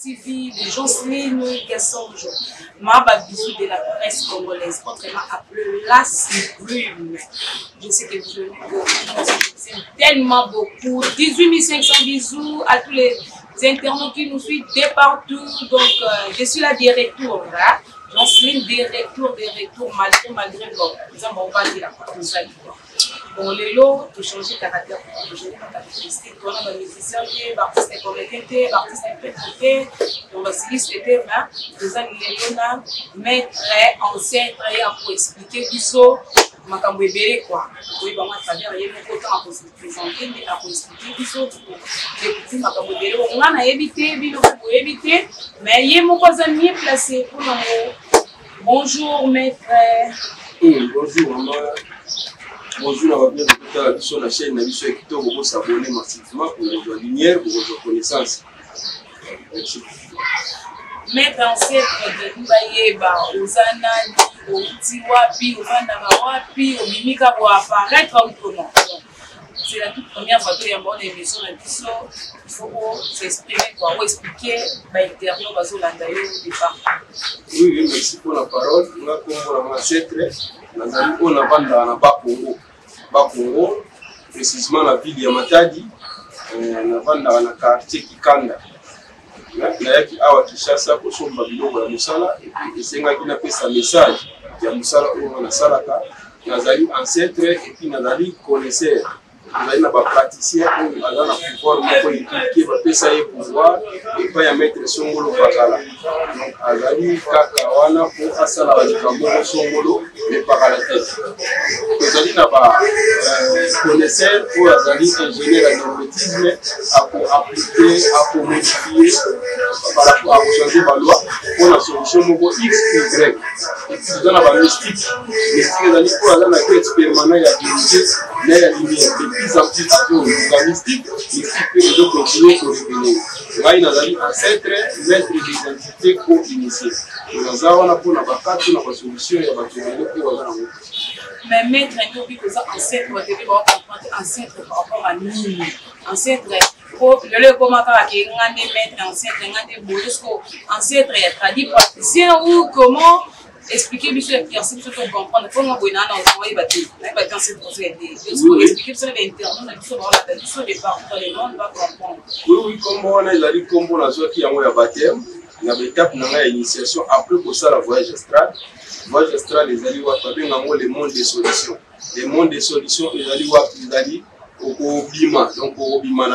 TV, de Jocelyne, Gassange, Maba bisous de la presse congolaise, contrairement à Place Brume. Je sais que vous aimez beaucoup, je vous aime tellement beaucoup. 18 500 bisous à tous les internautes qui nous suivent de partout. Donc, je suis là des retours, là. Jocelyne, des retours, malgré bon, on va dire bon, les lots, de changer de caractère pour changer de caractéristique. On a des musiciens, des artistes comédiens, des artistes interprétés, donc les stylistes, des animaux, maître, ancien, pour expliquer tout ça. Makambo ebele quoi. Oui, bah moi à travers il y a autant à présenter mais à expliquer tout ça. Écoutez makambo ebele on a évité, bilo pour éviter, mais il y a mon cousin mieux placé pour nous. Bonjour maître. Bonjour maman. Bonjour, on va bien sur la chaîne Nabiso Ekito, vous pouvez s'abonner massivement pour votre lumière, pour votre connaissance. Maître ancêtre de Mbayeba, Ozana, Otiwapi, Ovanda Wapi, Obimika pour apparaître ou comment. C'est la toute première fois que y a une émission de Nabiso, il faut s'exprimer, ou expliquer l'interview de l'Andayo au départ. Oui, merci pour la parole. On a comme mon ancêtre, on a vendu à Bakongo, précisément la ville de Matadi, on a vendu dans le quartier Kikanda. Nayaki awa Kishasa kosomba biloko ya musala et esengaki napesa message ya musala oyo nasalaka nazali ancêtre et puis nazali connaisseur nazali na bapraticien oyo aza na pouvoir moko impliqué bapesa ye pouvoir epai ya maître Songolo Pakala donc azali kaka wana po asala balikambo Songolo me Pakala te tozali na connaisseur oyo azali ingénieur ya normatisme appliquer, à modifier par rapport à changer la loi pour la solution X, Y. Et puis dans la mystique, dans la quête permanente, il y a l'unité, mais il y a lumière. De plus en plus, la mystique peut nous continuer pour revenir. Là, il y a ancêtre, maître d'identité pour initier. Nous avons pour la vacance, la solution, il y a la mais maître, il faut que ancêtre, vous devez comprendre ancêtre par rapport à nous. Ancêtre, le comment qui ngande maître ancêtre ngande bolisco ancêtre traduit praticien ou comment expliquer monsieur l'exercice pour comprendre comment on a envoyé battu mais quand c'est procédé expliquer sur l'internet sur la sur les parents les monde va comprendre oui comment on a la combo la joie qui a moi baptême na étape na initiation après pour ça la voyage astral les alliés wa tabe ngamo le monde des solutions les alliés wa les au bima donc au bima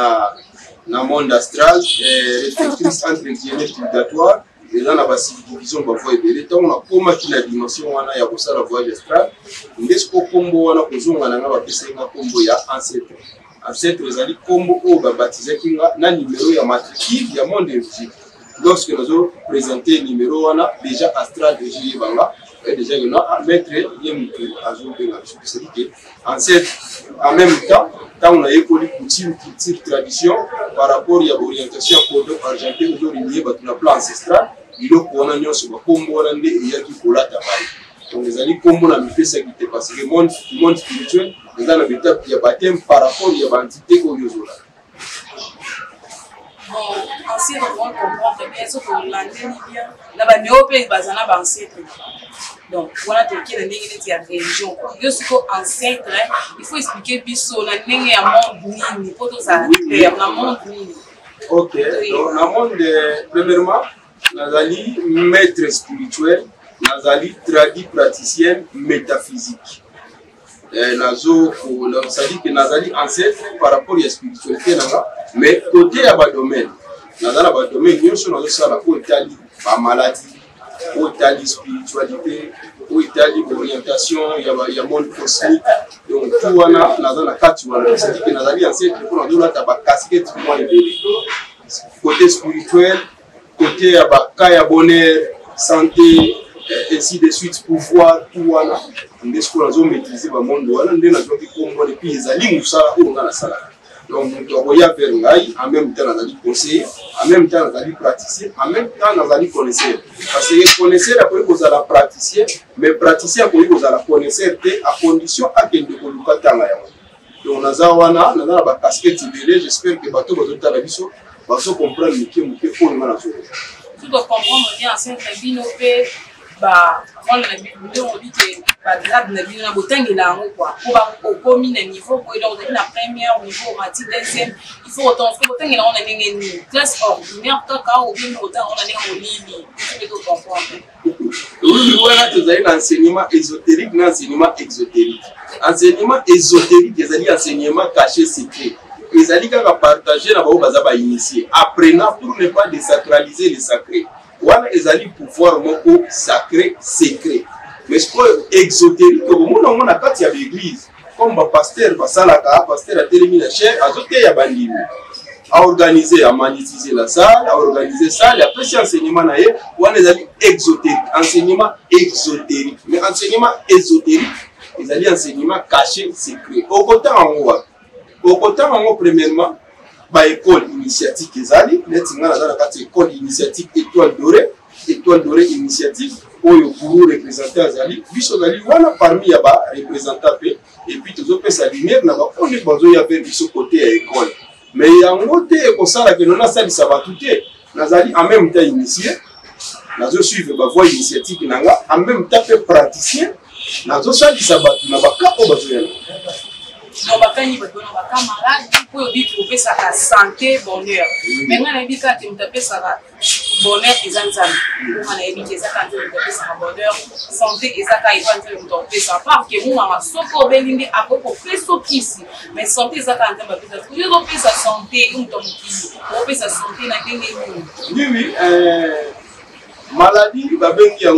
na monde astral réflectrice entre guillemets purgatoire et là na ba subdivision ba voie ebele tant on a koma ki na dimension wana ya kosala voyage astral ndesko kombo wana kozonga na ba pesenga kombo ya ancêtre ezali kombo o ba baptiser kinga na numéro ya matricule ya monde invisible lorsque nous avons présenté numéro wana déjà astral de Julie Banga et déjà il y a maître Yemutu ajouté la chose c'est que ancêtre en même temps quand on a école coutume culture tradition par rapport à l'orientation code argenté aujourd'hui il y a un plan ancestral il faut qu'on a une chose comme on a dit il y a qui colla tabac donc les amis comme on a mis ça qui parce que le monde spirituel dans la étape il y a baptême par rapport à l'entité qu'on y a bon ancêtre on comprend bien ce que l'antenne bien là-bas néopé bazana ba ancêtre donc voilà tout qui est dans la religion je suis ancêtre il faut expliquer biso na ndenge ya monde nini pour tout ça na monde nini OK donc na monde premièrement nazali maître spirituel nazali tradi praticien métaphysique nazo ça dit que nazali ancêtre par rapport à la spiritualité nanga mais côté à ba domaine nazala ba domaine nyonso nazo sala ko etali ba maladie ko etali spiritualité ko etali orientation ya monde cosmique donc tout wana nazala kati wana ça dit que nazali ancêtre pour nazo la ba casquette moi ebele côté spirituel côté à ba kaya bonheur santé ainsi de suite pouvoir tout wana ndesiko nazo maîtriser ba monde wana ndé nazo ki kombo et puis ezali musala ko ngana sala donc on y a vers ngai en même temps nazali conseiller en même temps nazali praticien en même temps nazali connaisseur parce que connaisseur après cause la praticien mais praticien pour cause la connaisseur à condition à kende ko lukata nga yango donc naza wana nazala ba casquette belé j'espère que bato bazotala biso bazo comprendre mike moke oyo nga nazo tout à comprendre bien ancien tribunal pe ba on a dit que ba grade na bino na botengela yango quoi pour ba okomi na niveau ko donc na première niveau mati deuxième il faut autant que botengela on a ndenge ni classe ordinaire kaka ou bien autant on a ndenge molini tu peux comprendre. Oui, voilà, tu as un enseignement ésotérique, un enseignement exotérique. Enseignement ésotérique, c'est un enseignement caché secret. Les alliés qui ont partagé la base à initier, apprenant pour ne pas désacraliser les sacrés. Voilà les alliés pouvoir au sacré secret. Mais ce que exotérique, on a quand il y a l'église, comme le pasteur, pasteur a terminé la chair, a zoté ya bandini. À organiser, à magnétiser la salle, à organiser ça, et après c'est enseignement naïe, on a des exotériques, enseignement exotérique. Mais enseignement ésotérique, les alliés enseignement caché secret. Au côté en haut, premièrement, bah école initiatique les alliés, nettement dans la carte école initiatique étoile dorée initiative, où le guru représentant les alliés, puis on a dit voilà parmi les représentants et puis tous autres sa lumière, on est besoin de faire du côté à l'école. Mais il y a un côté comme ça que nous avons ça va tout est. Nous allons en même temps initier, nous allons suivre la voie initiatique, en même temps praticien, nous allons ça va tout, nous allons pas besoin. Non, bah quand il va donner ma camarade, pour dire trouver sa santé, bonheur. Maintenant, on a dit quand tu me tapes ça bonheur, ils ont ça. On a dit que ça quand tu me tapes ça bonheur, santé, et ça quand ils vont te taper ça. Parce que moi, ma soko belinde à propos fait ce qui ici. Mais santé, ça quand tu me tapes ça. Tu dois faire sa santé, on tombe qui, on fait sa santé na dengue. Oui, maladie, va bien qu'il y a un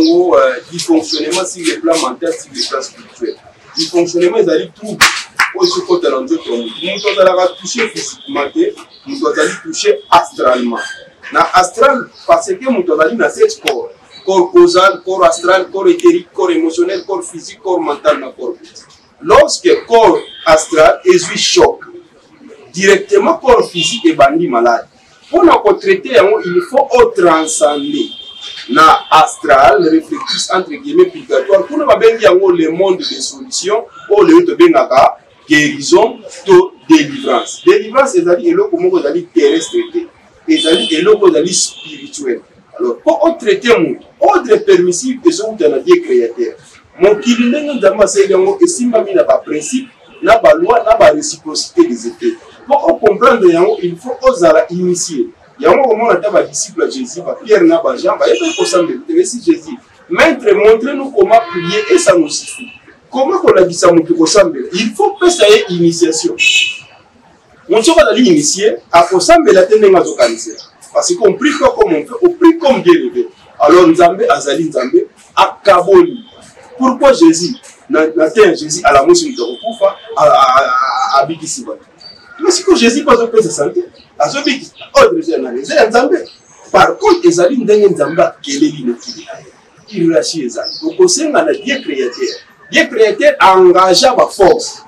dysfonctionnement sur le plan mental, sur le plan spirituel. Dysfonctionnement, ils allaient tout. Aussi côté dans d'autres monde, nous allons toucher physiquement, nous allons toucher astralement. Na astral parce que nous allons dans sept corps, corps causal, corps astral, corps éthérique, corps émotionnel, corps physique, corps mental, na corps. Lorsque corps astral est choc, directement corps physique est bandit malade. Pour nous traiter, il faut transcender. Na astral, réflectus entre guillemets purgatoire, pour nous le monde des solutions, ou le benaka. Guérison, to délivrance. Délivrance, c'est-à-dire terrestre, c'est-à-dire spirituel. Alors, pour traiter mon ordre permissif de ce que Dieu créateur. Mon kilinengo d'ama c'est que simba mi n'a pas principe, n'a pas loi, n'a pas réciprocité des effets. Pour comprendre il faut oser initier. Il y a un moment où on disciple Jésus, Pierre n'a pas Jean, il faut que si Jésus, maître, montrez-nous comment prier et ça nous suffit. Comment on a dit ça, il faut faire ça initiation. On se va initier, à Kosambe la tenue parce qu'on prie comme on fait, on prie comme Dieu le veut. Alors Nzambe, Azali Nzambe, à Kaboli. Pourquoi Jésus n'a Jésus à la mousse de Rokufa, à Bikisiba? Mais si Jésus pas de sa santé, à ce Bikis, Nzambe. Par contre, Azali Nzamba, quel est l'inutile? Il rachit Azali. Donc, on sait qu'on a Dieu créateur. Dieu créateur a engagé ma force.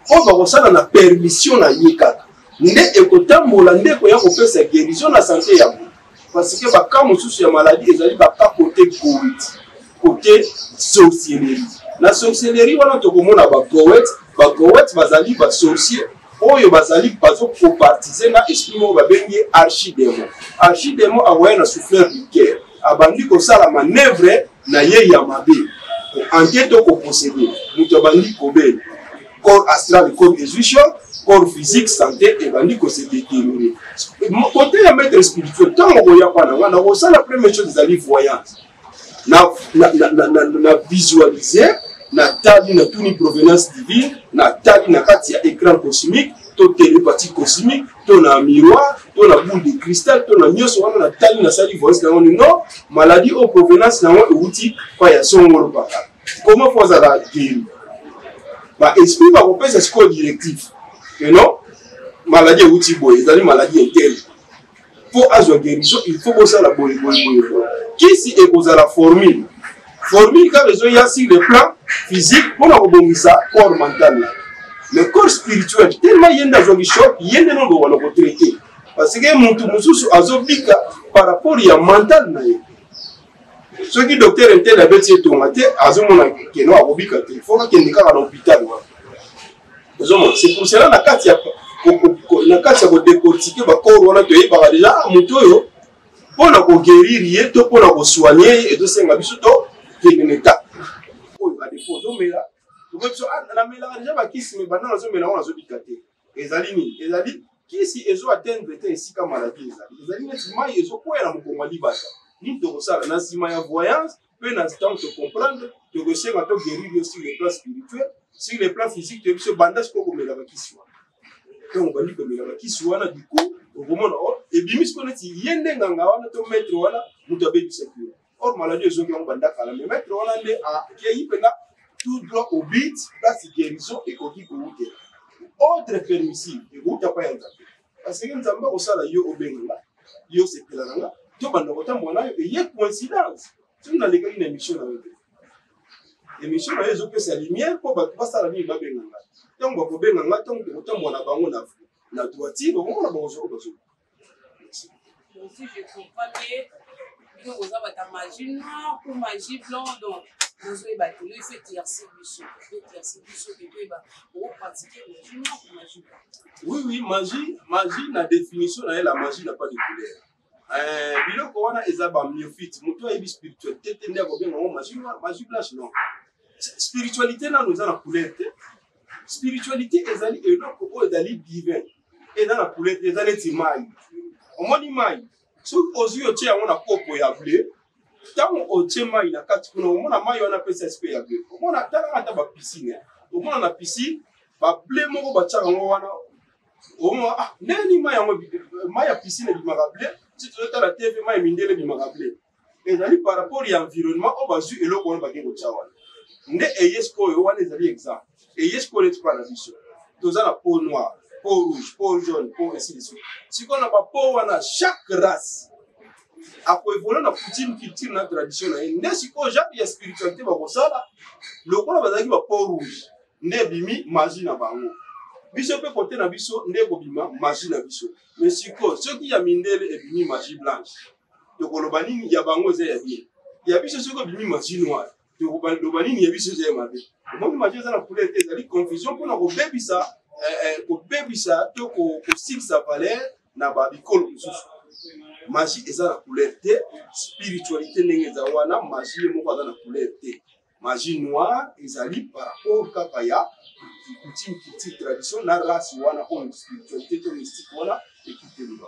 On va faire la permission à Yeka. Nde ekotambola nde ko ya ko faire sa guérison la santé ya vous. Parce que ba ka mosusu ya maladie ezali ba ka côté côté sorcellerie. La sorcellerie wana to komona ba gowet bazali ba sorcier oyo bazali bazo ko partiser na esprit mo ba bengi archidémon. Archidémon awoya na souffleur du cœur. Abandi ko sala manœuvre na ye ya mabe. Enquête au posséder, nous te bandit Kobe, corps astral, corps évolution, corps physique, santé, et bandit que c'est détérioré. Côté la maître spirituel, tant qu'on voit pas, on a la première chose des alliés voyantes. Na visualiser, na tali na toute une provenance divine, na tali na katia écran cosmique, to télépathie cosmique, to na miroir, to na boule de cristal, to na nyos, on a tali na sali voyance, non, maladie aux provenance na outil, pas ya son moro paka. Comment faut ça la guérir? Bah, esprit va repérer ce score directif. Et non, maladie outil boy, c'est-à-dire maladie interne. Pour avoir guérison, il faut que ça la boy. Qui si est posé la formule? Formule quand les gens sur le plan physique, pour avoir ça, corps mental. Le corps spirituel, tellement il y a un choc, il y a un nom de le traiter. Parce que mon tout mususu azobika par rapport à mental na ye. Ceux qui docteur intel a bêté tomaté, azomona que no abobika, il faut qu'il n'y ait à l'hôpital. C'est pour cela la carte na kati ya décortiquer ba corps wana toyebaka déjà moto oyo pona ko guérir ye to pona ko soigner ye et to senga biso to keneta oyo ba défaut zo mela to biso na mela déjà ba kisi me bana zo mela wana zo bikate ezali ni ezali kisi ezo atteindre te esika maladie ezali neti mai ezo kwela mokongo libata ni to kosala na sima ya voyance pe na temps de comprendre to kosenga to guérir sur le plan spirituel sur le plan physique to biso bandage ko komela ba kisi wana donc bandi komela ba kisi wana du coup okomona et bimis ko neti yende nganga wana to mettre wana muto abebi sekure or maladie ezo ki banda kala mais mettre wana nde a ki penga tout droit au but place guérison et koki ko ute autre permissible et vous t'as pas entendu parce que nous avons ça là yo obenga yo c'est que là to banda ko tamona et y coïncidence tu n'as les gars une émission là émission là ezo que c'est lumière pour ba ça la ni ba benga donc ba ko benga donc ko tamona bango na toiture on a bonjour aussi je comprends que vous avez ta magie noire ou magie blanche donc vous avez battu il faut éclaircir pour pratiquer magie noire ou magie blanche. Oui, magie na définition la magie n'a pas de couleur. Biloko wana ezaba myophyte, moto ayebi spiritualité te ndeko benga magie noire, magie blanche non. Spiritualité na nous a la couleur te. Spiritualité ezali eloko oyo ezali divin. Eza na couleur te, ezali ti mai. Omoni mai. So ozu yo tia wana kopo ya bleu. Tango otie mai na kati kuna omona mai wana pesa SP ya bleu. Omona tala ata ba piscine. Omona na piscine ba bleu moko ba tia ngo wana. Omona neni mai yango mai ya piscine bi bleu. Si tu veux la TV mai mindele bi bleu. Ezali par rapport à l'environnement on va zu eloko wana ba kengo tia wana. Nde eyesko yo wana ezali exemple. Eyesko le tu na biso. Toza la peau noire, peau rouge, peau jaune, peau ainsi de suite. Si on a pas peau wana chaque race après évoluer dans coutume culture na tradition na nde siko jamais ya spiritualité ba kosala lokola bazaki ba peau rouge nde bimi magie na bango biso pe côté na biso nde ko bima magie na biso mais siko soki ya mindele e bimi magie blanche to koloba nini ya bango ze ya bien ya biso siko bimi magie noire to koloba nini ya biso ze mabe mo magie za na couleur ezali confusion pour na ko bebisa to ko siksa valeur na ba bikolo mususu. Magie est la couleur T, spiritualité n'est pas la magie est la couleur T. Magie noire est par rapport à Kakaya, coutume, culture, tradition, la race ou la spiritualité mystique voilà et qui te le va.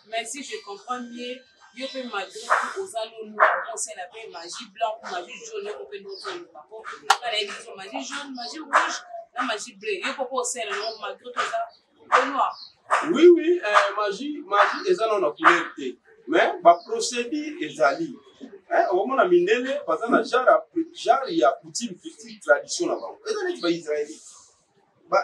Mais si je comprends mieux, il peut malgré tout aux anneaux noirs, on sait la magie blanche, magie jaune, on peut nous faire par contre. La magie jaune, magie rouge, la magie bleue, il peut pas c'est malgré tout ça, le noir. Oui, magie est la couleur T. Mais le procédé est ali. Au moment où mindele, parce que genre il y a coutume, culture, tradition là-bas. Et dans les Israéliens,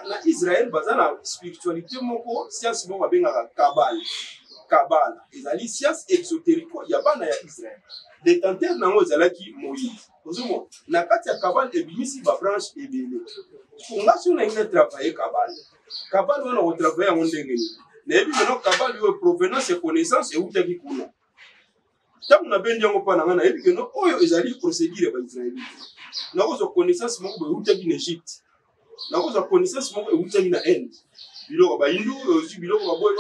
na Israël, parce que la spiritualité, moko science moko benga Kabbale. Ezali science exotérique. Il y a pas na Israël. Détenteur nango ezalaki Moïse. Ozumo, na kati ya Kabbale ebimisi ba branche ebele. Konga si on a une travailler Kabbale wana o travailler en ndengeni. Na ebi maintenant Kabbale yo provenance et connaissance et utaki kuna. Tamu na bendi yango pa na ngana ebi keno oyo ezali procédure ba Israéli. Na ko connaissance moko ba utaki na Égypte. Na ko connaissance moko utaki na Inde. Biloko ba Hindu aussi biloko ba boy.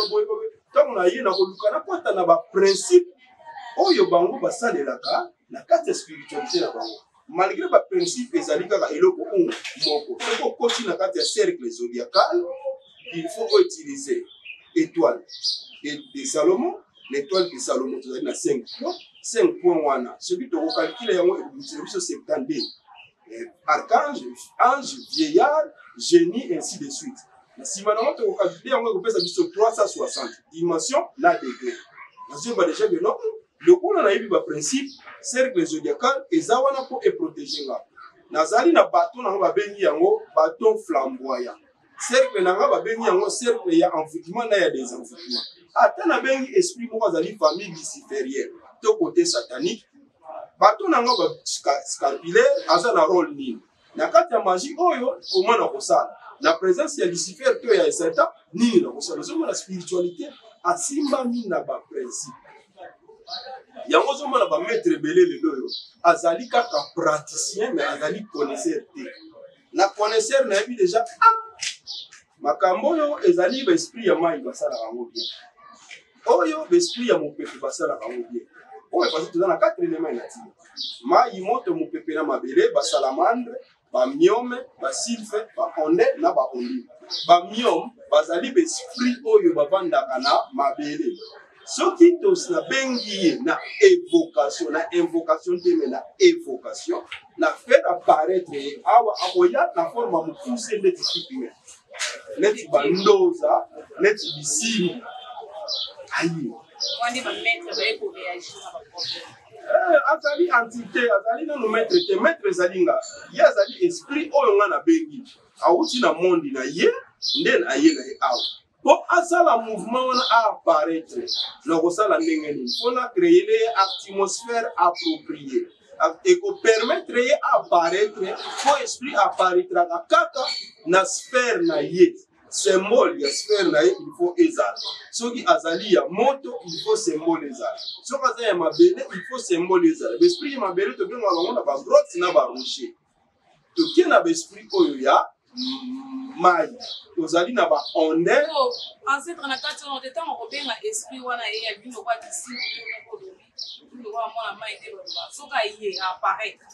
Tamu na ye na ko lukana kwata na ba principe oyo bango ba salelaka na kati spiritualité na bango. Malgré ba principe ezali kaka eloko moko. Soko koti na kati ya cercle zodiacal, il faut utiliser étoile de Salomon, l'étoile de Salomon tu as 5 points. 5 points wana. Ce qui te recalcule yango c'est 72. Archange, ange, vieillard, génie ainsi de suite. Si maintenant tu recalcule yango ko pesa biso 360 dimension na degré. Parce que déjà que non le on a eu ba principe cercle zodiacal ezawana pour protéger nga. Nazali na bâton na ba bengi yango bâton flamboyant. Cercle na ba bengi yango cercle ya envoûtement na ya des envoûtements. Ata na bengi esprit moko azali famille luciférienne to côté satanique. Bâton na ba scapulaire azala rôle ni. Na kati ya magie oyo comment na kosala. La présence ya Lucifer to ya Satan ni na kosala. Somo la spiritualité asimba mi na ba principe. Yango zoma na ba maître belé loyo azali kaka praticien mais azali connaisseur te. Na connaisseur na yebi déjà makambo oyo ezali ba esprit ya mai basala bango bien oyo ba esprit ya mopepe basala bango bien oyo parce que dans 4 éléments natifs mai moto mopepe na mabele ba salamandre ba miome ba sylphe ba onde na ba ondi ba miome bazali ba esprit oyo bavandaka na mabele soki tos na bengi na évocation na invocation te mais na évocation na faire apparaître awa akoya na forme mukuse ndeti kipi neti bandoza neti bisimi ayi wani ba mettre ba ko réagir na ba problème azali entité azali na no maître te maître zalinga ye azali esprit oyo nga na bengi awuti na monde na ye nden aye na ye awa po asala mouvement wana apparaître na kosala ndenge nini mpona créer les atmosphère appropriée et ko permettre ye apparaître po esprit apparaîtraka kaka na sphère na ye symbole ya sphère na ye il faut ezala soki azali ya moto il faut symbole ezala soki azali ya mabele il faut symbole ezala besprit ya mabele tobengaka bango na bagrotte na barocher tokie na besprit oyo ya mai ozali na baonde ancêtre na kati wana teta okobenga esprit wana ye ya bino kwa kisini bino kwa mwana mai te loba soka ye apparaître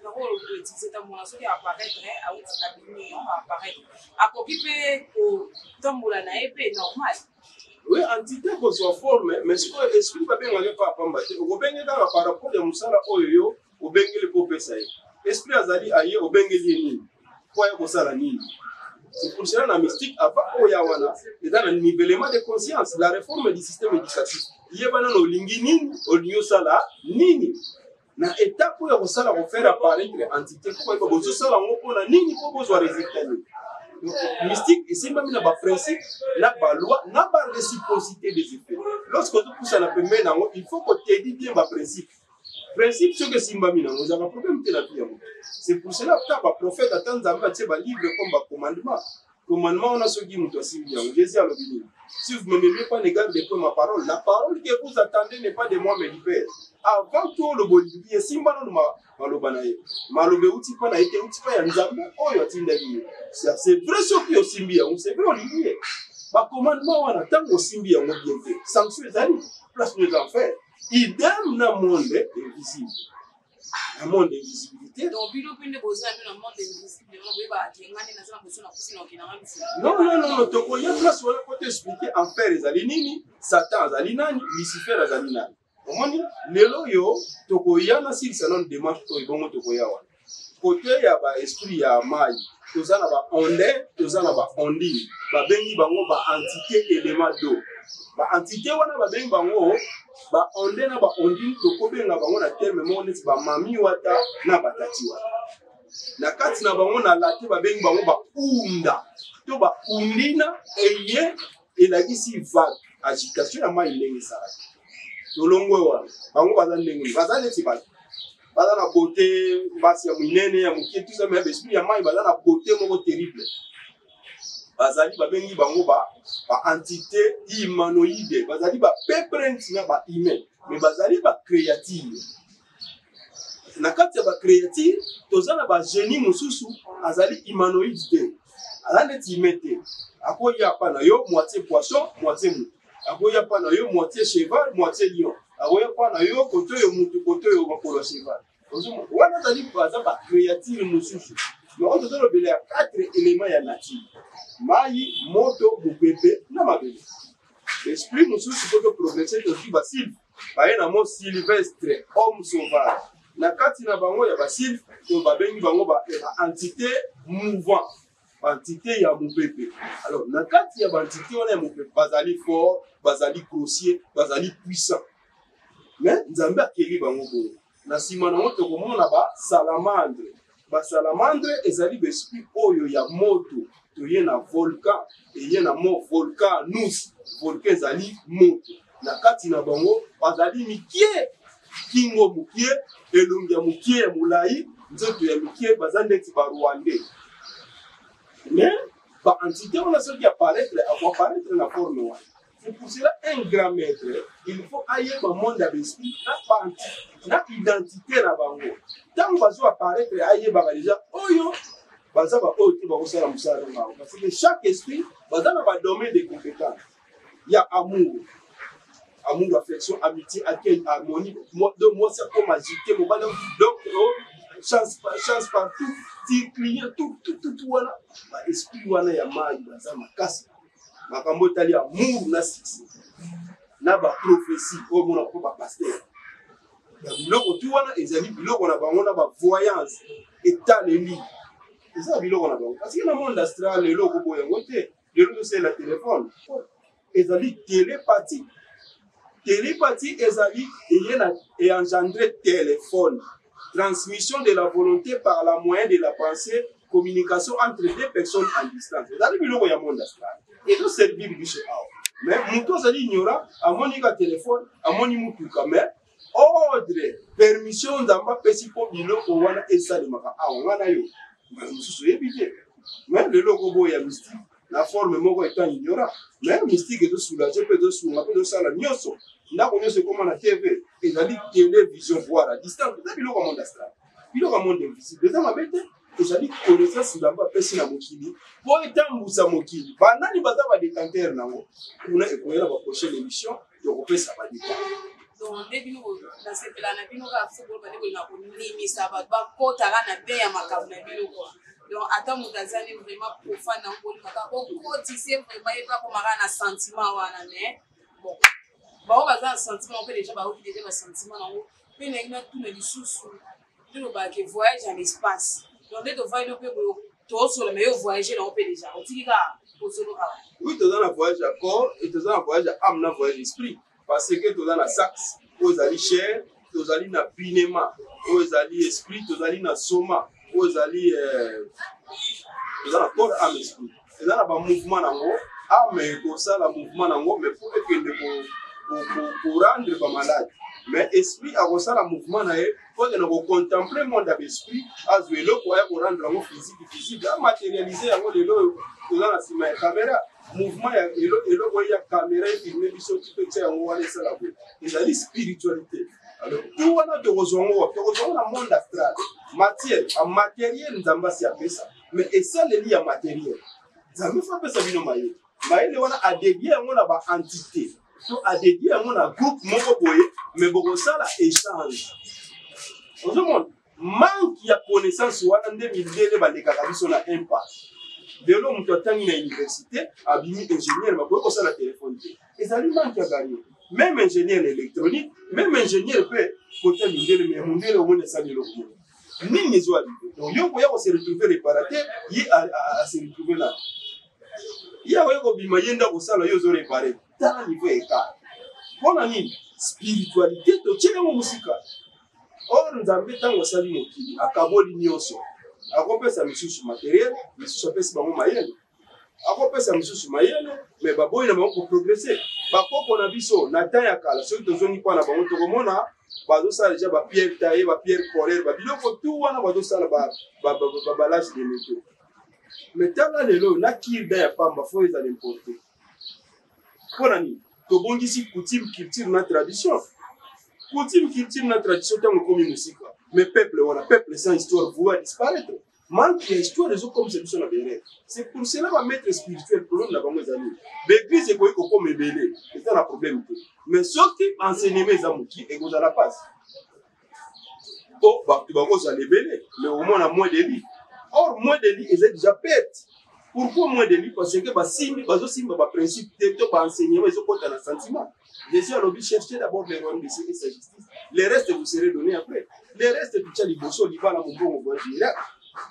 nakolo utiliser ta mwana soki apparaître a uti na bino apparaître akoki pe ko tombola na epé normal oui entité ko so forme mais ce que esprit ba benga le pa pamba te okobengeka par rapport ya musala oyo yo obengeli ko pesa ye esprit azali aye obengeli nini kwa kosala nini. C'est pour cela la mystique avant Oyawana est dans le nivellement de conscience, la réforme du système éducatif. Il y a un olingi nini, olingi sala nini. Na étape où il sala faire apparaître entité pour que vous sala ngopona nini pour besoin résultat. Mystique et c'est même na principe, na loi, na réciprocité des effets. Lorsque vous poussez la permet il faut que tu aies bien ma principe. Principe ce que Simbamina nous avons un problème de la vie. C'est pour cela que le prophète attend d'envoyer un livre comme commandement. Commandement on a ce qui nous aussi bien. Jésus a le béni. Si vous ne m'aimez pas, n'égardez pas ma parole. La parole que vous attendez n'est pas de moi mais du Père. Avant tout le Bolivie, Simbano malobanaye. Malobe uti pa na été uti pa ya nzambe oyo tindali. C'est vrai ce qui aussi bien. C'est vrai Olivier. Ba commandement on attend aussi bien mon bien fait. Sanction ezali place nous en faire. Idem na monde invisible. Un monde d'invisibilité. Donc, il y a un monde invisible. Non. Il y a place où on peut expliquer en faire les alinini, Satan, Alinani, Lucifer, Alinani. Omoni, lelo yo, tokoyana si salon démarche to ibongo tokoyawa. Côté ya ba esprit ya mai, tozana ba onde, tozana ba ondi, ba bengi bango ba entité élément d'eau. Ba entité wana ba bengi bango ba onde na ba ondi tokobenga bango na terme mo neti ba mami wata na batati wata. Na kati na bango na lati ba bengi bango ba unda. To ba undina eye elagisi vague agitation ya mai ndenge sala. Tolongwe wana bango bazana ndenge bazana neti ba bazana beauté basi ya munene ya mukie tout ça mais esprit ya mai bazana beauté moko terrible. Bazali babengi bango ba entité humanoïde bazali ba peprent na ba humain mais bazali ba créative na kati ya ba créative tozana ba génie mususu azali humanoïde te azali timete akoya pa na yo moitié poisson moitié mou akoya pa na yo moitié cheval moitié lion akoya pa na yo côté yo mutu côté yo makolo cheval wana azali baza ba créative mususu mais on doit le à 4 éléments ya nature mai moto mopepe na mabele l'esprit mosusu peut progresser aussi facile baye na mo sylvestre homme sauvage na kati na bango ya basil to babengi bango ba entité mouvant entité ya mopepe alors na kati ya entité on a mopepe bazali fort bazali grossier bazali puissant mais nzambe akeli bango bo na sima na moto komona ba salamandre ba salamandre ezali l'esprit oyo ya moto to ye na volcan et ye na mo volcan nous volcan ezali moto na kati na bango bazali mikie kingo mukie elongi ya mukie ya mulai nzoto ya mikie bazali neti ba rwandais mais ba entité on a ce qui apparaître na forme wana. C'est pour cela un grand maître il faut ailler dans le monde d'esprit na identité na bango tant bazo apparaître ailler ba déjà oyo baza ba oyo te bakosala mosala ngao parce que chaque esprit baza na badomaine de compétence. Il y a amour, affection, amitié, accueil, harmonie. Donc moi c'est comme agité mon ballon. Donc chance partout, tir client, tout voilà. Esprit wana ya maji baza makasi. Makambo tali amour na succès. Na ba prophétie au mon ko ba pasteur. Biloko tu wana ezali biloko na bango na ba voyance état les lits. C'est ça biloko na bango. Parce que dans le monde astral le loko boya ngote, le loko c'est la téléphone. Ezali télépathie. Télépathie ezali et engendrer téléphone. Transmission de la volonté par la moyen de la pensée, communication entre deux personnes en distance. Ezali biloko ya monde astral. Et tout servir biso awa. Mais muto ezali ignorant, amoni ka téléphone, amoni mutuka mais ordre, permission d'amba pesi po biloko wana esalimaka awa wana yo. Mususu ebite. Mais le logo boya mystique. La forme moko étant ignorant, mais mystique est de soulager, peut de soulager, peut de ça la nyoso. Là, on est comme la TV, et la télévision voir à distance. Vous avez le monde astral, le monde invisible. Les hommes avaient et j'ai dit connaissance sur la base personne à Mokili. Pour étant Moussa Mokili, pendant les batailles va décanter nango. On a écouté la prochaine émission, donc on peut ça va décanter. Donc début nous dans cette planète, nous avons fait pour parler de la communauté, ça va pas porter à la paix à ma cabane quoi. Donc, attends, mon Tanzanie vraiment profane dans le monde. Beaucoup d'ici, vraiment, il n'y a pas comme un sentiment. Mais bon, on va avoir un sentiment, on peut déjà avoir un sentiment. Puis, il y a tout le sous-sous. Tout le bac voyage en espace. Donc, dès que vous voyez, on peut voyager, on peut déjà. Oui, tu es dans le voyage à corps et tu es dans le voyage à âme, dans le voyage d'esprit. Parce que tu es dans la saxe, tu es dans la chair, tu es dans le pinema, tu es dans l'esprit, tu es dans le soma. Aux alliés, dans la corps à l'esprit. Et dans le mouvement, mais pour ça, le mouvement, mais pour rendre pas malade. Mais l'esprit a reçu le mouvement, il faut que nous contemplions le monde de l'esprit, à ce vélo pour rendre le physique, à matérialiser la caméra. Mouvement, il y a caméra, il y a une spiritualité. Alors, tout le monde le monde astral. Matière, en matériel, nous avons fait ça. Mais et ça, les liés à matériel. Nous avons fait ça, nous avons fait ça. Nous avons dédié à une entité. Nous avons dédié à un groupe, mais nous avons fait ça échange. Nous avons manque de connaissances sur en 2002, nous avons fait un pas. De là, nous avons fait une université, nous avons fait un téléphone. Et ça lui manque à gagner. Même ingénieur électronique, même ingénieur peut côté mineur, mais mondial au moins ça de l'autre. Ni les oies. Donc, il y a se retrouver réparateur, il y a se retrouver là. Il y a un bimayenda au salon, ils ont réparé. Dans le niveau écart. Pour la spiritualité, tu tiens mon musique. Or, nous avons tant au salon qui a Kaboli Nyoso. A compris sa mission sur matériel, mais sur sa pèse par mon maïen. A compris sa mission sur maïen, mais babo il a pour progresser. Bako qu'on a vu ça, Nathan Yakala, ceux qui ont dit quoi, on a vu tout bazo sala déjà ba pierre taillée ba pierre colère ba biloko tout wana bazo sala ba balage de métaux mais tala lelo na kirda ya pamba fo eza l'importer pona ni to bongisi coutume culture na tradition tant comme musique mais peuple sans histoire voit disparaître manque d'histoire des autres comme c'est sur la béret c'est pour cela va mettre spirituel problème na bango zali l'église est comme belé c'est un problème mais sorti enseigner mes amuki et vous à la passe oh bah tu vas vous aller belé mais au moins à moins de lit or moins de lit est déjà pète pourquoi moins de lit parce que bah simba bah principe de pas enseigner mais ils ont pas un sentiment Jésus a l'obligé chercher d'abord les rois de sa justice les restes vous serez donnés après les restes tu as les bosso li va la mon bon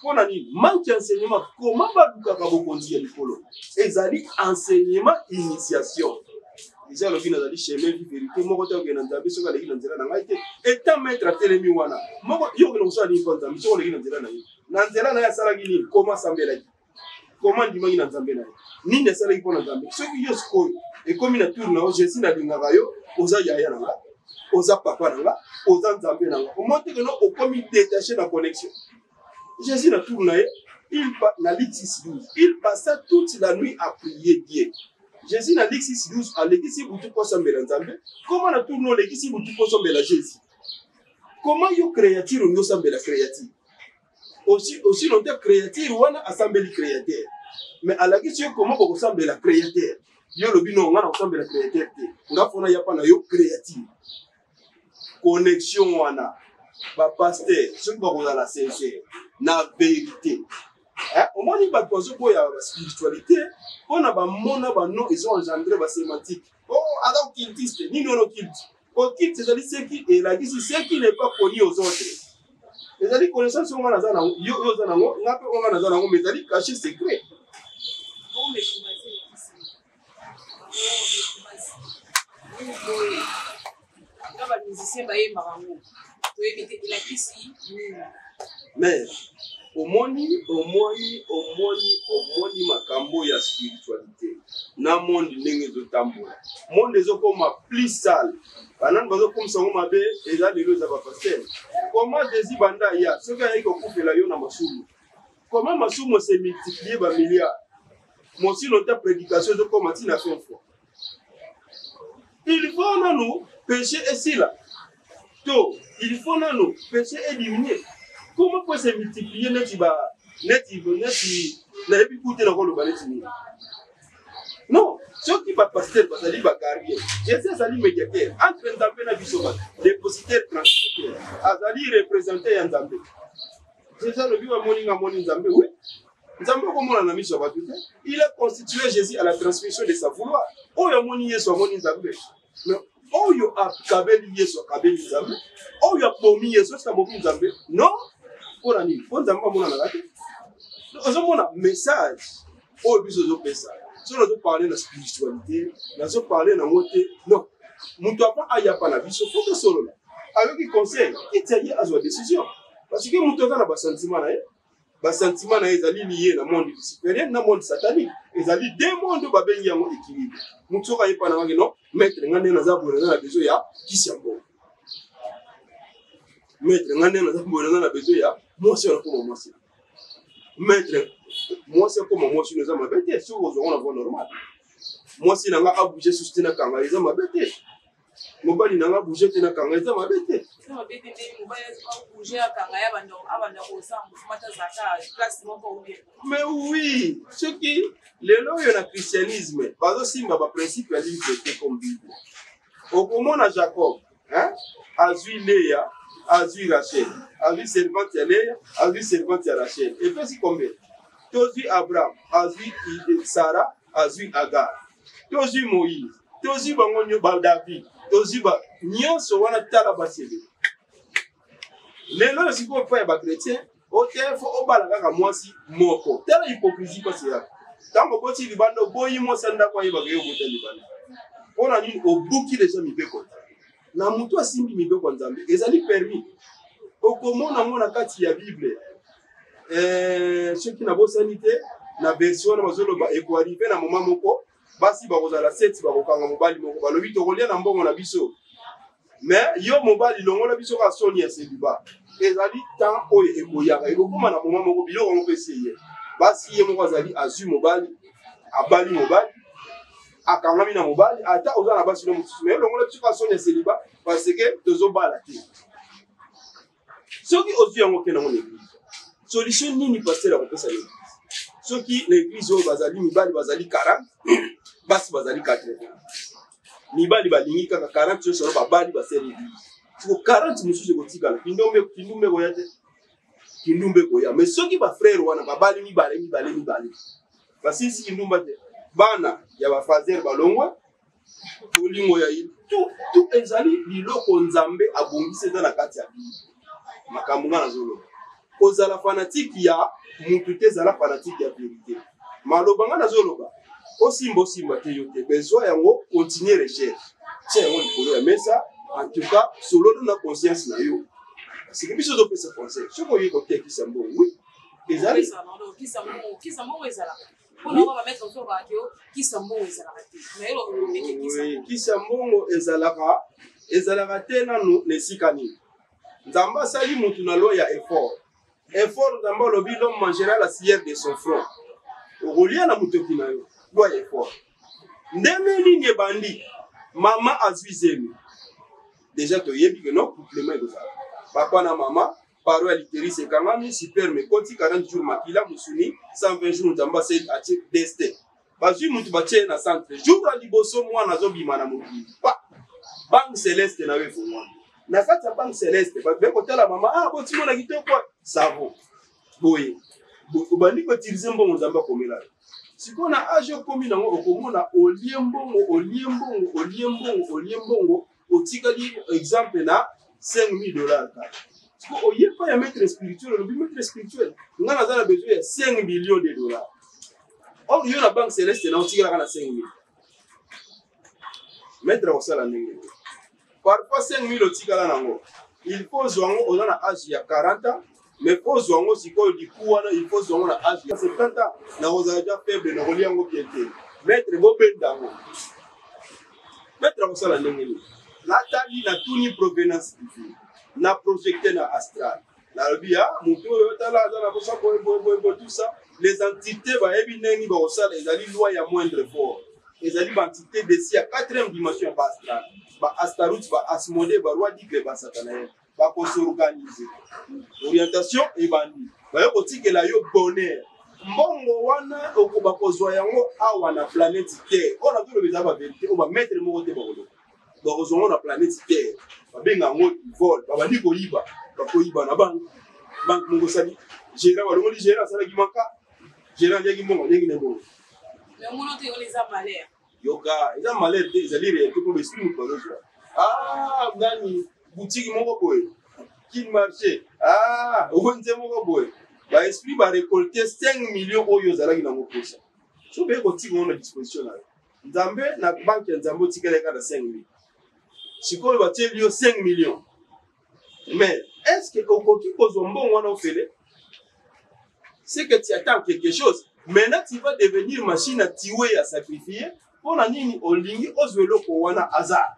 on a dit manque d'enseignement comment va du kakabo conduire l'école ezali enseignement initiation déjà le vina zali chemin vérité moko ta ngena nzambe soka leki nzela na ngai te étant maître telemi wana moko yo ke no so ali konta mi soka leki nzela na nzela na ya sala gini comment sambela comment dimangi na nzambe na ni ne sala ipona nzambe soki yo skoyo et comme na tourne o Jésus na lingaka yo oza yaya na nga oza papa na nga oza nzambe na nga au moins que no o komi détaché na connexion Jésus n'a tourné, il passa toute la nuit à prier Dieu. Jésus n'a dit 6-12 à l'église où tu peux s'embêter ensemble. Comment on a tourné l'église où tu peux s'embêter Jésus? Comment yo créature ou yo s'embêter créature? aussi longtemps créature wana assemble créateur mais à la question comment vous ressemble la créateur yo lobi non ngana ressemble la créateur te nga fona ya pa na yo créative connexion wana ba pasteur ceux qui va la sincère na vérité hein au moins il va poser pour la spiritualité on a ba mona ba non ils ont engendré ba sémantique oh alors cultiste ni non culte au culte c'est ce qui et la dit c'est qui n'est pas connu aux autres. Les alliés connaissance sont dans un yo dans un on a pas dans un mais alliés caché secret. On me mais au moni makambo ya spiritualité na monde ndenge zo tambola monde zo comme plus sale banan bazo comme ça on mabe et là les za ba pasteur comment Jésus banda ya ce gars yiko kufela yo na masumu comment masumu se multiplier ba milliards moi aussi notre prédication de comme Martin fait une fois il faut nous pécher ici là to il faut nous pécher et diminuer. Comment peut se multiplier na écoute la rôle non ceux qui va passer parce que va carrière Jésus sali médiateur entre Nzambe na biso ba dépositaire transfert azali représenter Nzambe Jésus le biwa moni Nzambe oui Nzambe komona na miso ba tout il a constitué Jésus à la transmission de sa vouloir oyo moni Yesu moni Nzambe mais oyo akabeli Yesu akabeli Nzambe oyo bomi Yesu sa bomi Nzambe non pour ani pour Nzambe mona na lati ozomona message oyo biso zo pesa si on a parlé de la spiritualité on a parlé de la montée non mutu apa ayapa na biso faut que solo là avec qui conseil qui taille à sa décision parce que mutu na ba sentiment na ezali lié na monde supérieur na monde satanique ezali deux mondes ba bengi yango équilibre mutu ka yepa na wangi non maître ngane na za bolela na besoin ya kisiambo maître ngane na za bolela na besoin ya moi c'est comme moi c'est maître moi c'est comme moi si nous avons bêté si vous aurons la voie normale moi si nanga a bouger sustina kanga ils ont bêté mobali nanga bouger tena kanga ils ont bêté non bêté mobali a bouger kanga ya banda ko sambu fumata zaka place moko ou bien mais oui ce qui les lois na christianisme bazo simba ba principe ya liberté comme bible au comment na Jacob hein azui Léa azui Rachel azui servante ya Léa azui servante ya Rachel et puis si combien Tozi Abraham, Azui Sarah, Azui Agar. Tozi Moïse, Tozi Bangonyo David, Tozi Ba Nyonso wana tala basebe. Lelo si ko pa ba chrétien, o te fo obala kaka mwasi moko. Tala hypocrisie parce ya. Tango ko ti libando boyi mo sanda kwa yeba geyo bote libando. Ona ni obuki les amis beko. Na mutu asimbi mibeko Nzambe, ezali permis. Okomona mona kati ya Bible. Ceux qui n'ont pas sanité, na version na bazolo ba eko arriver na moment moko basi ba kozala 7 ba kokanga mobali moko ba lobi to kolia na mbongo na biso mais yo mobali longo na biso ka soni ya seliba ezali temps oyo ekoyaka ekokoma na moment moko biloko ngo pesiye basi ye moko azali azu mobali abali mobali akangami na mobali ata ozala basi no mutusu mais longo na biso ka soni ya seliba parce que tozo bala te soki ozu yango ke na mon église solution nini pasteur a kopesa l'église ceux qui l'église au bazali mibali bazali 40 basi bazali 80 mibali balingi kaka 40 solo babali basere l'église tiko 40 mususu kotikala kindumbe koya te kindumbe koya mais ceux qui ba frère wana babali mibali basi si kindumba te bana ya ba fazer balongwa olingo ya tout ezali biloko Nzambe abongise dans la kati ya makambo na zolo ozala fanatique ya mutu te zala fanatique ya vérité malobanga na zoloba osimba te yote besoin yango continuer recherche tiens yango likolo ya mesa en tout cas solo na conscience na yo c'est que biso do pesa conseil ce ko yiko te kisambo oui ezali kisambo ezala on va mettre au fond radio kisambo ezala mais oui kisambo ezala te nanu nesikani Nzamba sali mutu na lo ya effort d'abord le bilan mangera la cire de son front. Olia na mutoki na yo. Doit effort. Ndeme ligne bandi. Mama azuizemi. Déjà to yebi que non complément de ça. Papa na mama paro ya littérie c'est kangami super mais koti 40 jours makila musuni 120 jours nzamba c'est atie destin bazui mutu batie na centre jour a liboso mwana azobima na mokili pa banque céleste na we fongwa na kati ya banque céleste ba kotala mama ah boti mona kitoko savo boye obandi ko utiliser mbongo nzamba komela sikona age komi nango okomona oliembongo otikali exemple na $5,000 ka siko oye pas ya maître spirituel le maître spirituel ngana za na besoin ya $5 millions. Or yo na banque céleste na otikala na 5 000 maître osala ndenge parfois 5 000 otikala nango il faut zwango oza na âge ya 40 ans mais faut zwango sikoyo dikuwana il faut zwango na âge ya 70 ans na ozala ja faible na koliango piete maître bobendango maître osala ndenge natali na tuni provenance na projecté na astral la lobia mutu yotala za na kosa boy tout ça les entités va ebi neni ba osala ezali loi ya moindre fort ezali ba entité de si à 4e dimension ba astral ba astarut ba asmodé ba roi digle ba satanaï ba ko s'organiser orientation et bandi ba yo kotikela yo bonheur mbongo wana okoba kozwa yango awa na planète terre on a tout le besoin ba vérité on va mettre mo côté ba ko bazongo na planète terre babenga ngo vol babandi koyiba bakoyiba na banque mongo sali gérant balongoli gérant sala kimaka gérant yaki mongo ndenge nebo mais mono te les malheur yoga eza malheur te ezali réalité pour l'esprit nous connaissons ah ngani boutique moko boye kin marché ah onze moko boye ba esprit ba récolter 5 millions oyo zalaki na mokosa so be ko tiki on a disposition na nzambe na banque ya nzambe tikele ka na 5 millions sikoyo batie lio 5 millions mais est-ce que okoki kozwa mbongo wana ofele c'est que tu attends quelque chose maintenant tu vas devenir machine à tuer à sacrifier pour na nini olingi ozwelo ko wana hasard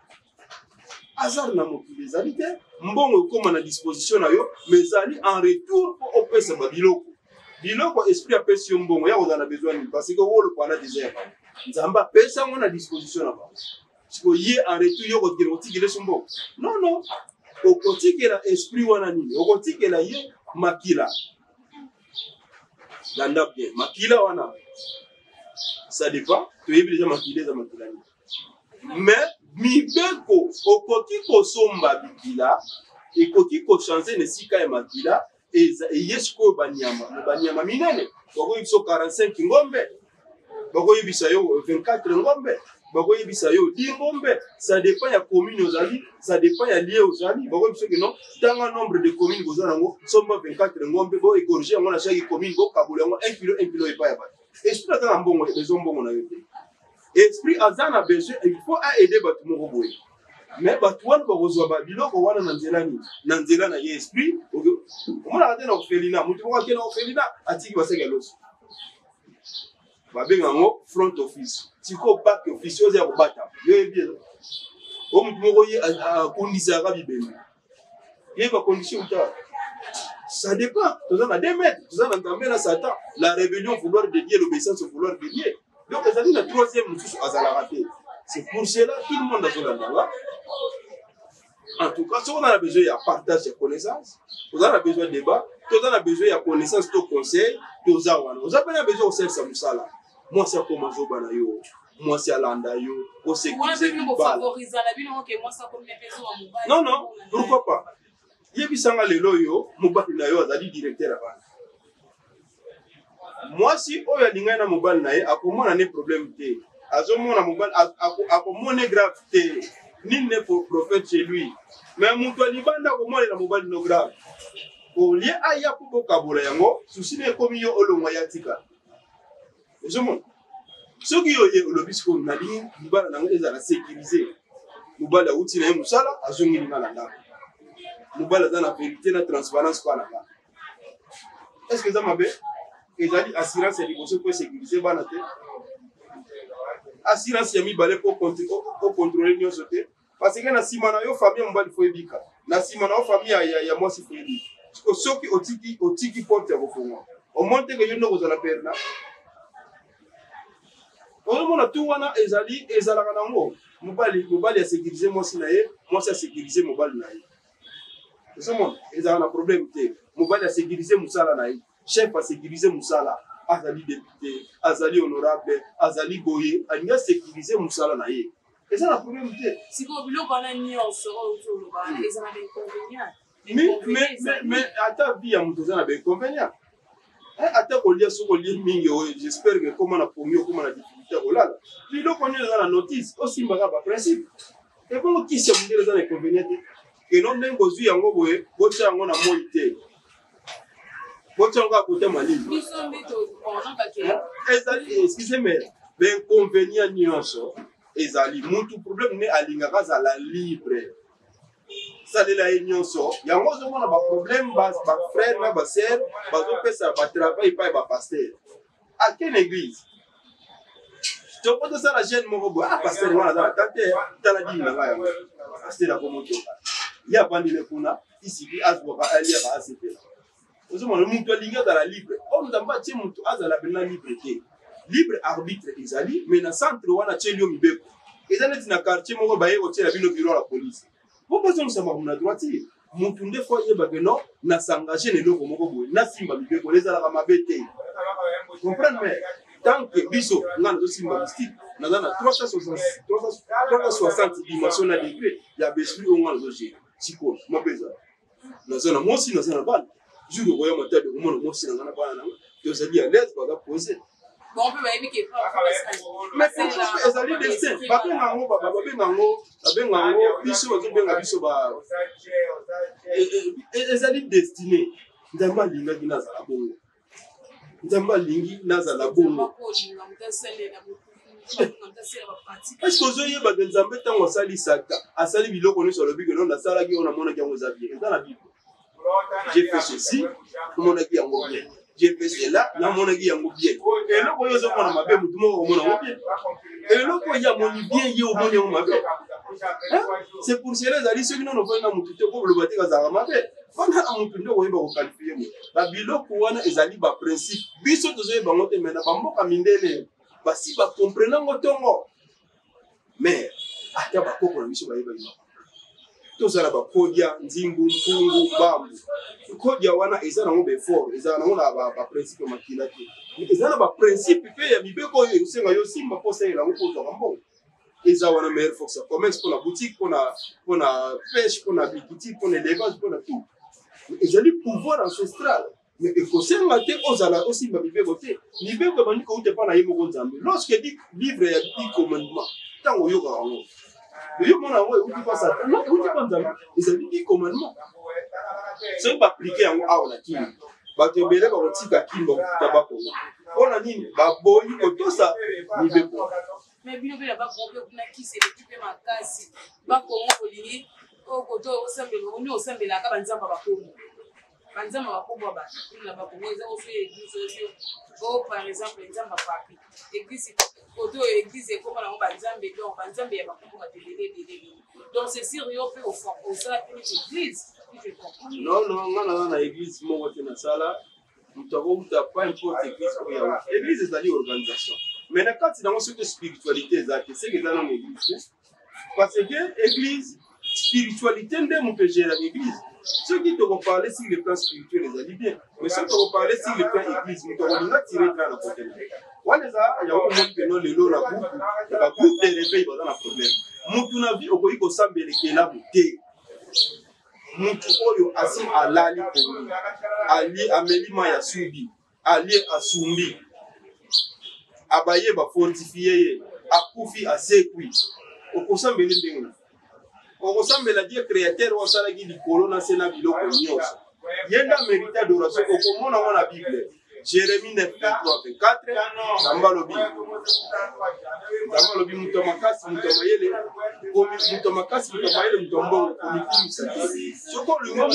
na mokili ezali te mbongo ekoma na disposition na yo mais ezali en retour pour opesa biloko esprit apesi yo mbongo ya kozala na besoin parce que wolo kwana déjà ya bango nzamba apesa ngo na disposition na bango siko ye en retour yo kotikela so mbongo non okotikela esprit wana nini okotikela ye makila landa bien makila wana ça dépend tu es déjà makila za makila mais mibeko okoki kosomba bikila ekoki ko changer ne sika ya makila yesko banyama minene bakoyi biso 45 ngombe bakoyi bisa yo 24 ngombe bakoyi bisa yo 10 ngombe ça dépend ya commune ozali ça dépend ya lieu ozali bakoyi biso que non tanga nombre de communes kozala ngo somba 24 ngombe bo égorger yango na chaque commune bo kabula yango 1 kilo epa ya ba esprit atanga mbongo besoin mbongo na yo esprit azana besoin il faut aider batu moko boye mais batu wana bakozwa ba biloko wana na nzela na ye esprit omona ate na ofelina mutu moko akena ofelina atiki baseka loso babenga ngo front office tiko back office oza kobata yo bien o mutu moko ye akondisa ka bibenda ye ba condition ta ça dépend toza na 2 mètres toza na nzambe na satan la rébellion vouloir de Dieu l'obéissance au vouloir de Dieu donc ezali na 3e mususu azala raté c'est pour cela tout le monde azolanda en tout cas si on a besoin de partage de connaissances on a besoin de débat on a besoin de connaissances de conseils on a besoin de faire ça musala moi c'est comment zo bana yo moi c'est alanda yo au sécuriser non pourquoi pas yebisanga lelo yo mobali na yo azali directeur avant moi si oyo alinga na mobali na ye akomona ne problème te azomona mobali akomona grave te nul n'est prophète chez lui mais mutu alibanda akomona na mobali no grave olie aya pour kabola yango souci ne komi yo olongwa ya tika ozomona soki yo ye olobisiko na ligne libala nango ezala sécuriser mobali auti na ye musala azongi linga na ndako mobali aza na vérité na transparence kwa na ba est-ce que ça mabe ezali assurance ya liboso pour sécuriser bana te assurance ya mibale pour contrôler nyonso te parce que na sima na yo famille mobali fo ebika na sima na yo famille ya mwasi fo ebika soki otiki porte ya kofunga omonte ke yo ndoko ozala perna omona tout wana ezalaka nango mobali ya sécuriser mwasi na ye mwasi ya sécuriser mobali na ye Ce monde, ils ont un problème. Mobile a sécurisé Moussala Naï, chef a sécurisé Moussala, Azali député, Azali honorable, Azali Goye, il a sécurisé Moussala Naï. Et ça, un problème. Si vous voulez qu'on ait mis en sera autour de l'Oban, ils en avaient inconvénients. Mais à ta vie, à Moutouza, on avait inconvénients. À ta colia, sur le lit, j'espère que comme on a promis, comme on a difficulté, puis donc on est dans la notice, aussi, il y a un principe. Et comment qui s'est mis dans les inconvénients? Et non, même si on a un peu de excusez-moi, l'inconvénient nuance, ezali mutu problème ne alingaka za la libre. Ça de la nuance, il y a un problème, ba frère na ba sœur, ba pesa ba travail pas ba pasteur. À quelle église? Tu peux dire ça la jeune mon ah pasteur moi là tante tala dit na ba pasteur la komoto. Il y a bandi le kuna ici azwa ali ya ACP. Nous sommes le mutu alinga dans la libre. On ndamba tie mutu azala bena liberté. Libre arbitre ezali mais na centre wana chelio mibeko. Ezali na quartier moko baye ko tiela bino bureau la police. Pourquoi on s'en va na droitier? Mutu nde fois yeba que non na s'engager ne loko moko boye na simba mibeko les ala mabete. Comprendre mais tant que biso ngana to simba mystique na 360 dimensions na degré ya besuri on ngana to gérer. Siko mabeza. Na zona mosi na zona bana. Jour de voyage matin de comment mosi na ngana bana. Tu as dit à l'aise va poser. Bon, on peut pas éviter que mais pourquoi ezali destin babengango biso bazobenga biso ba ezali destiné nzamba lingi nazala bongo nzamba lingi nazala bongo est-ce que ozoyeba ke nzambe ntango asalisaka asali biloko nyonso alobiki no nasalaki oyo namonaki yango eza bien eza na bible j'ai fait ceci omonaki yango bien j'ai fait cela, na monaki yango bien. Et là, quand ils ont mon mabe, tout le monde mon bien. Et là, quand il y a mon bien, il y a mon mabe. C'est pour cela que ceux qui n'ont pas na mutu pour le battre à mabe. On a un mutu ko yeba ko qualifier mo. Ba biloko wana ezali ba principe. Biso tozoye bango te mena ba mboka mindele. Ba si ba comprendre ngotongo. Mais ata ba koko na biso ba yeba yeba. Tozala ba kodia nzimbu mfungu bambu kodia wana ezana ngo be fort ezana ngo na ba principe makila te ezana ba principe pe ya mibeko yo usenga yo simba posa ila ngo ko mbongo ezana wana meilleur force commerce pour la boutique pour la pêche pour la bikiti pour l'élevage pour tout ezali pouvoir ancestral mais ekosenga te ozala aussi ba mibeko te mibeko bandi ko ute pa na yemo ko nzambe lorsque dit livre ya 10 commandements tango yo ka ngo yo mona ngo uti pa ça non uti pa nzambe ezali 10 commandements so ba appliquer yango awa na kini bato ebele bakotika kimbo tabako mpona nini baboyi kotosa mibeko mais bino bela bakobe kuna kisi ekipe makasi bakongo olingi okoto osambela oni osambelaka banzamba bakongo banzamba bakongo ba na bakongo eza ofi église o par exemple nzamba papi église koto église comme na banzambe donc banzambe ya bakongo batelele donc c'est sérieux fait au fond au ça église. Non, on a l'église, mon na sala, nous avons pas importe l'église. L'église est une organisation. Mais quand tu as une spiritualité, c'est que dans l'église. Parce que l'église, spiritualité, on peut gérer l'église. Ceux qui te vont parler sur le plan spirituel, les alliés bien. Mais ceux qui te vont parler sur le plan église, nous avons tiré dans la côté. Il y a un monde qui est le la groupe de réveil dans le problème. Nous avons vu au pays qu'on s'en qui est là, mutu oyo asi alali koni ali amelima ya subi ali asumbi abaye ba fortifier ye akufi asekwi okosambela ndenge okosambela die créateur wa sala gi likolo na sena biloko nyonso yenda mérite adoration okomona na Bible Jérémie 9:3-4 Zambalobi mutomakasi mutomayele mutomakasi mutomayele mutombongo kumikumisa soko lungo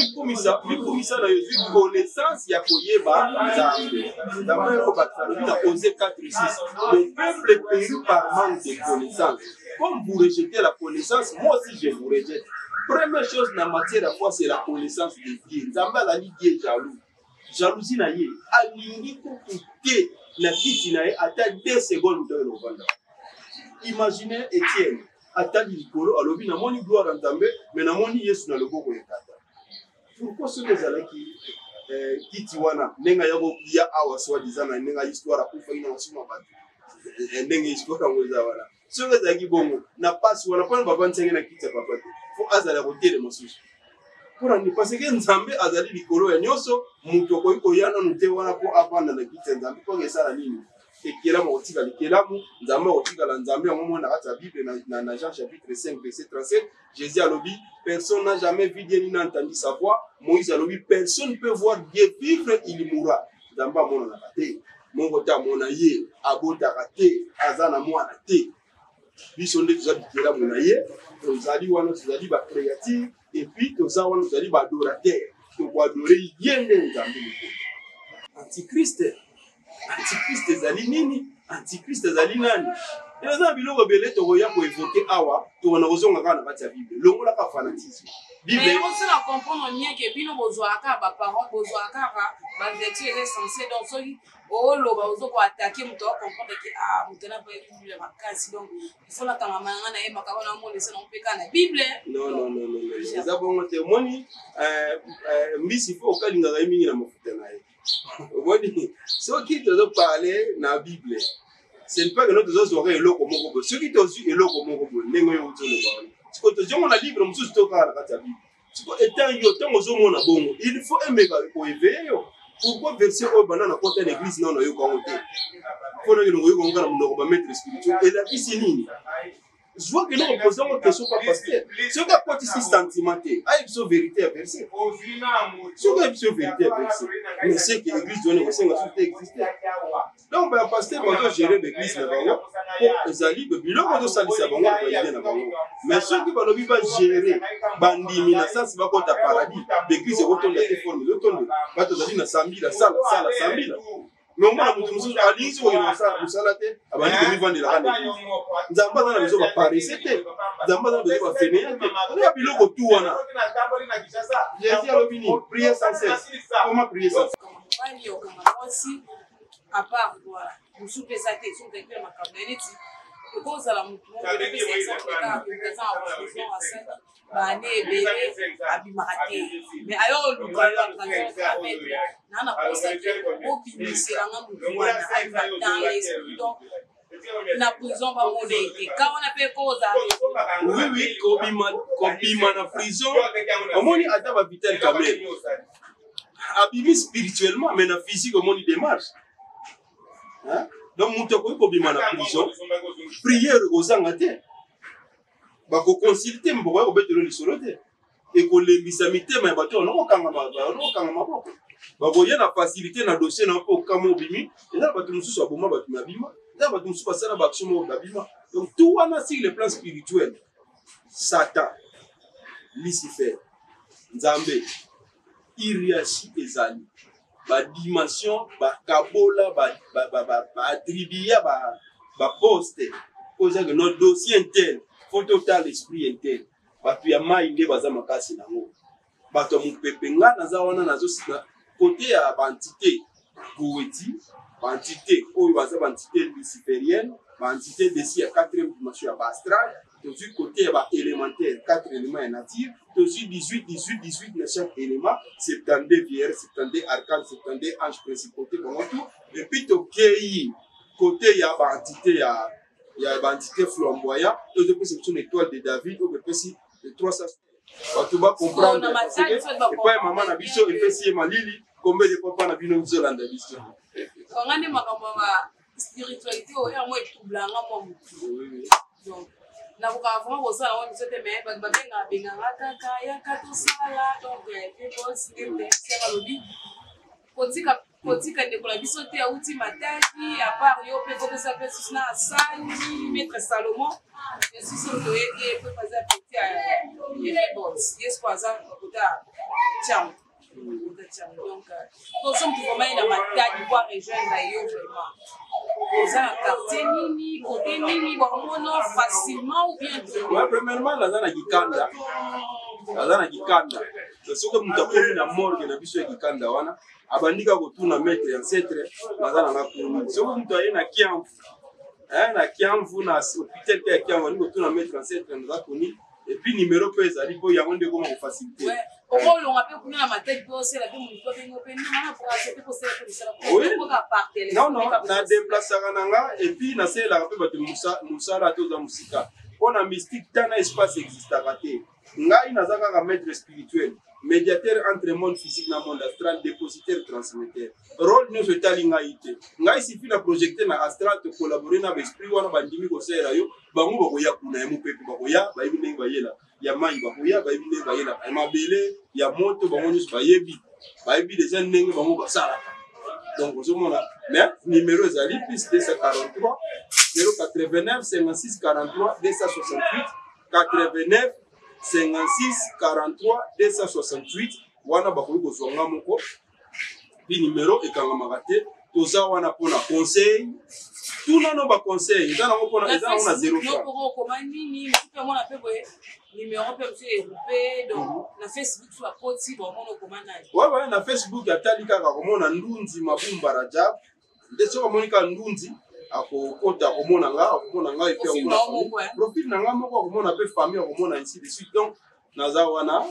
mikumisa na yozu connaissance ya koyeba Nzambe Nzambe ko batalobi na Osée 4:6 le peuple périt par manque de connaissance comme vous rejetez la connaissance moi aussi je vous rejette. Première chose na matière à foi c'est la connaissance de Dieu. Nzambe azali Dieu jaloux. Jalousie na ye alingi kukuke na kiti na ye ata 2 secondes de novanda. Imaginez Étienne atali likolo alobi na moni gloire Nzambe mais na moni Yesu na loboko ya kata. pourquoi ce que ça qui kiti wana nenga yabo ya awa soi-disant na nenga histoire akufa ina wasuma batu nenga histoire ngoza wana ce que ça qui bongo na passe wana pas baba nsenge na kiti papa faut azala rotele mosusu pour ni parce que nzambe azali likolo ya nyoso muto ko yana nute wana ko avanda na kiti nzambe ko ngesala nini ekela mo otika likelamu nzambe otika la nzambe ngomo na kati ya Bible na Jean chapitre 5 verset 37 Jésus a dit personne n'a jamais vu Dieu ni n'a entendu sa voix. Moïse a dit personne ne peut voir Dieu vivre, il mourra. Nzambe mona na kate mongo ta mona ye abota kate azana mwana te biso nde tozali likelamu na ye tozali wana tozali ba créatif et puis toza wana tozali ba adorateur to ko adorer yende nzambe antichrist ezali nini antichrist ezali nani eza biloko bele tokoya ko évoquer awa to na kozonga kana bati ya Bible longola ka fanatisme Bible mais on se la comprendre bien que bino bozwaka ba parole bozwaka ba vertu est censé donc soki o loba ozo ko attaquer muto comprendre que muto na pas Bible makasi donc il faut la kama mangana e makabana mo lesa non peka na Bible non eza bongo témoigner mbisi faut okalinga ga mingi na mafuta na ye oboni soki tozo parler na Bible ce n'est pas que nous devons oreilles loko moko ceux qui t'ont su et loko moko nengo yo tolo ba ce que tu on a livre musu to kala kata Bible ce que étant yo tango zo mona bongo il faut aimer ko éveiller yo pourquoi verser au banana côté l'église non yo ko ngote faut no yo ko ngana mundoko ba maître spirituel et la piscine je vois que nous posons une question pas pasteur ce que côté si sentimental ai so vérité à verser ce que so vérité à verser mais c'est que l'église doit ne senga tout exister donc ba pasteur va gérer l'église na bango pour ezali biloko to salisa bango ko yé na bango mais ceux qui va lobi ba gérer bandimi na sens ba kota paradis l'église ko tonda te forme de tonda ba to zali na sambila sala sambila mais on a mutu musu alinzi ko ina sala te abandi ko mi vendre la rande nzamba na bezo ba pariser te nzamba na bezo ba fenea te na biloko tout wana Jésus a lobi ni prier sans cesse comment prier sans cesse à part voilà musu pesa te so te pe makabeleti ko sala mutu mo pe pesa exemple ka pesa en asana ba ne ebele abimate mais ayo lukala kanza mettre nana posa ke obimisela nga mutu wana aiva dans l'esprit donc na prison ba mo de ka wana pe koza oui kobima na prison omoni ata ba vital kamel abimi spirituellement mais na physique omoni démarche. Hein? Donc, nous avons problème na prison. Prière aux angate. Bako consulter mboka ko betelo lisolote. Et ko lembisa mitema bato no kanga maboko. Bako yena facilité na dossier na ko kamo bimi. Eza bato mususu aboma bato na bima. Eza bato mususu basala ba action mo bima. Donc tout wana sur le plan spirituel. Satan, Lucifer, Nzambe, Iriashi ezali. Ba dimension ba kabola ba attribuer ba poste oza que notre dossier interne faut total esprit interne ba tu ya mai nde baza makasi nango ba to mupepenga na za wana nazo côté ya ba entité goeti ba entité oyo baza ba entité luciférienne ba entité desi ya 4e dimension ya ba astral du côté élémentaire, 4 éléments en nature, 18 dans chaque élément, 72 vierges, 72 arcanes, 72 anges principautés, et puis côté il y a une entité flamboyante, c'est une étoile de David, et 300. Tu vas comprendre. Et puis maman a biso et fait malili, combien de papa na bino zolanda biso. On a des makamama spiritualité au moins troublant moi. Donc na vraiment bosa na woni sote mais ba benga kaka ya katosala donc people still there sera lobi kotika ndekola biso te auti mataki à part yo pe ko pesa pesa na asani maître Salomon et si so to yeke pe faza petit à boss yes kwa za kota cham donc nous sommes vraiment dans mataki pour rejoindre yo vraiment aux quartier nini côté nini bon facilement ou bien ouais premièrement la zana kikanda parce que mutakomi na morgue na biso ya kikanda wana abandika kotuna maître ancêtre la zana na kuni so mtu ayena kiamvu na hôpital ya kiamvu ni kotuna maître ancêtre na kuni et puis numéro pe ezali po yango nde koma ko faciliter on appelle pour la tête pour c'est la vie mon papa pour accepter pour ça non na déplacer kananga et puis na c'est la pe bato musala to za musika on a mystique tana espace existe raté ngai nazaka ka maître spirituel médiateur entre monde physique na monde astral dépositaire transmetteur rôle nous se talinga ité ngai sifi na projecter na astral te collaborer na esprit wana bandimi ko sera yo bango bakoya kuna mu pepe bakoya ba ibi ndenge bayela ya mai bakoya ba ibi ndenge bayela mabele ya moto bango nyusu bayebi des ndenge bango basala donc vous mais numéro ezali plus 243 089 56 43 268 89 56 43 268 wana bakoyi kozonga moko bi numéro ekangama te toza wana pona conseil tout non ba conseil eza na pona eza na 0 francs numéro peut se regrouper donc na Facebook soit poti bon on commande ouais na Facebook atali kaka komona ndunzi mabumba rajab ndeso monika ndunzi ako kota komona nga et puis profil na nga moko komona pe famille komona ainsi de suite donc naza wana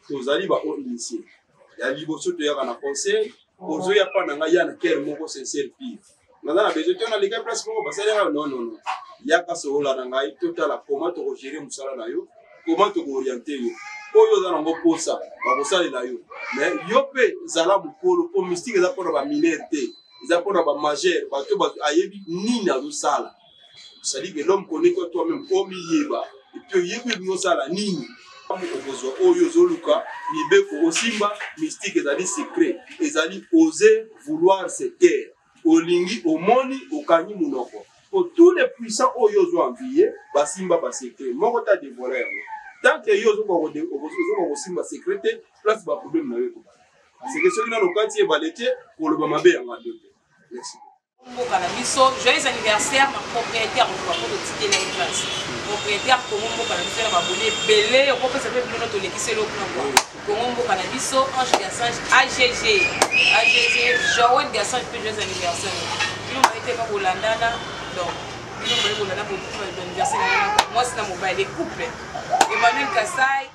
tozali ba o initié ya liboso to yaka na conseil ozo ya pa na nga ya na cœur moko sincère pire naza na besoin to na les place moko basala non yaka sola na ngai total comment to gérer musala na yo comment to orienter yo oyo za nango posa ba kosalela yo mais yo pe zala bukolo po mystique za pona ba minorité za pona ba majeur ba to ba ayebi nini azosala c'est-à-dire que l'homme connaît que toi-même comme yeba et puis yebi no sala nini okozwa oyo zoluka mibeko osimba mystique ezali secret ezali oser vouloir se taire olingi omoni okanyi munoko pour tous les puissants oyo zo envier basimba ba secret moko ta dévoiler tant que yo zo ko simba secret place ba problème na yo c'est que celui là le quartier balete pour le mabe ya ngadote merci joyeux anniversaire ma propriétaire on va pas le ticket na place propriétaire Komombo Kanabiso na abonné belé on peut savoir plus notre l'équipe c'est le plan Komombo Kanabiso Ange Gassange AGG Joël Gassange plus joyeux anniversaire nous on était pas Bolandana donc nous on va Bolandana pour l'anniversaire moi c'est na mobile les couples Emmanuel Kassai